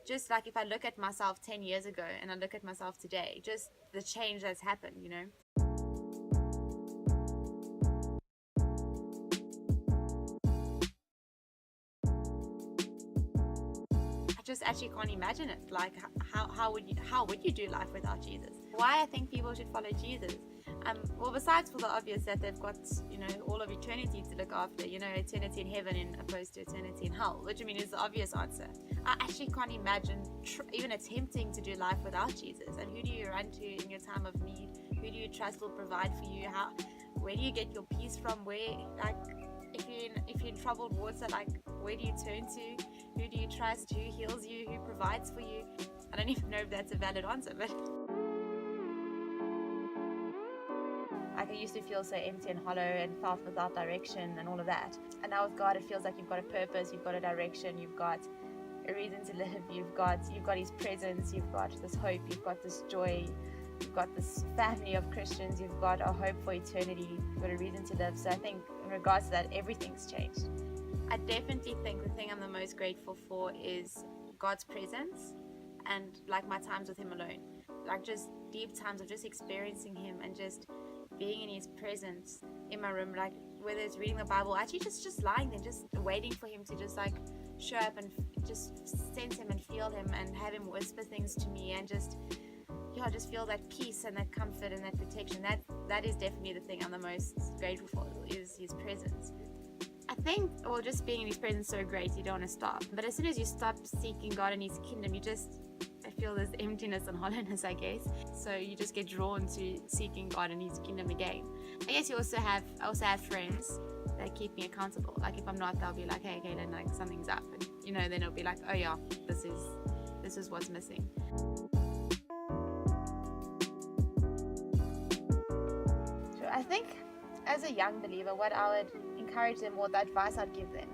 Just like if I look at myself 10 years ago and I look at myself today, just the change that's happened, I just actually can't imagine it. Like, how would you do life without Jesus? Why I think people should follow Jesus? Well, besides for the obvious that they've got, all of eternity to look after, eternity in heaven in opposed to eternity in hell, which I mean is the obvious answer. I actually can't imagine even attempting to do life without Jesus. And who do you run to in your time of need? Who do you trust will provide for you? Where do you get your peace from? Where, like, if you're in troubled water, like, where do you turn to? Who do you trust? Who heals you? Who provides for you? I don't even know if that's a valid answer, but like, I used to feel so empty and hollow and felt without direction and all of that. And now with God, it feels like you've got a purpose, you've got a direction, you've got a reason to live, you've got His presence, you've got this hope, you've got this joy, you've got this family of Christians, you've got a hope for eternity, you've got a reason to live. So I think in regards to that, everything's changed. I definitely think the thing I'm the most grateful for is God's presence and like my times with Him alone. Like just deep times of just experiencing Him and just being in His presence in my room, like whether it's reading the Bible, actually just lying there, just waiting for Him to just like show up and just sense Him and feel Him and have Him whisper things to me and just feel that peace and that comfort and that protection. That is definitely the thing I'm the most grateful for, is His presence. I think, well, just being in His presence is so great, you don't want to stop. But as soon as you stop seeking God and His kingdom, I feel this emptiness and hollowness, I guess. So you just get drawn to seeking God and His kingdom again. I guess I also have friends that keep me accountable. Like if I'm not, they'll be like, hey, Caylin, like something's up. And, then it'll be like, oh yeah, this is what's missing. So I think as a young believer, what I would encourage them, or the advice I'd give them,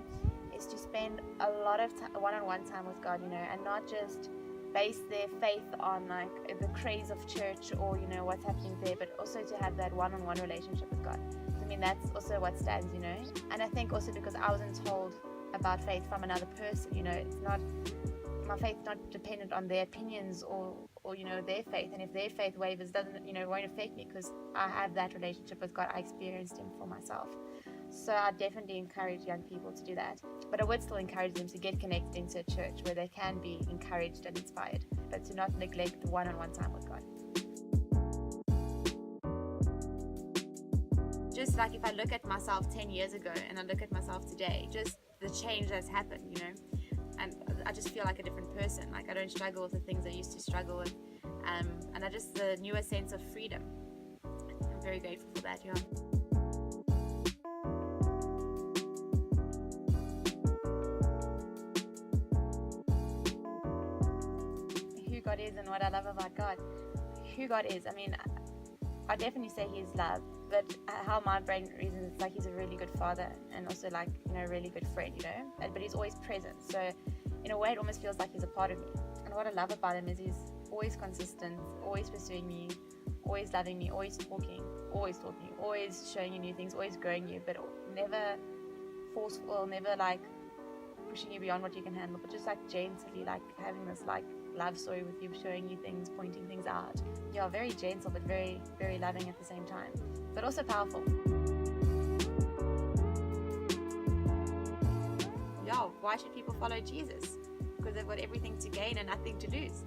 is to spend a lot of one-on-one time with God, and not just base their faith on like the craze of church or what's happening there, but also to have that one-on-one relationship with God. I mean, that's also what stands, and I think also because I wasn't told about faith from another person, it's not, my faith's not dependent on their opinions or their faith, and if their faith wavers, won't affect me because I have that relationship with God. I experienced Him for myself. So I definitely encourage young people to do that. But I would still encourage them to get connected into a church where they can be encouraged and inspired, but to not neglect the one-on-one time with God. Just like if I look at myself 10 years ago and I look at myself today, just the change that's happened, and I just feel like a different person. Like I don't struggle with the things I used to struggle with, and I just the newer sense of freedom. I'm very grateful for that, yeah. Who God is and what I love about God. Who God is, I mean, I definitely say He's love, but how my brain reasons, it's like He's a really good father and also like, a really good friend, but He's always present. So in a way, it almost feels like He's a part of me. And what I love about Him is He's always consistent, always pursuing me, always loving me, always talking, always showing you new things, always growing you, but never forceful, never like pushing you beyond what you can handle, but just like gently, like having this like love story with you, showing you things, pointing things out. Yeah, very gentle, but very, very loving at the same time, but also powerful. Yeah, why should people follow Jesus? Because they've got everything to gain and nothing to lose.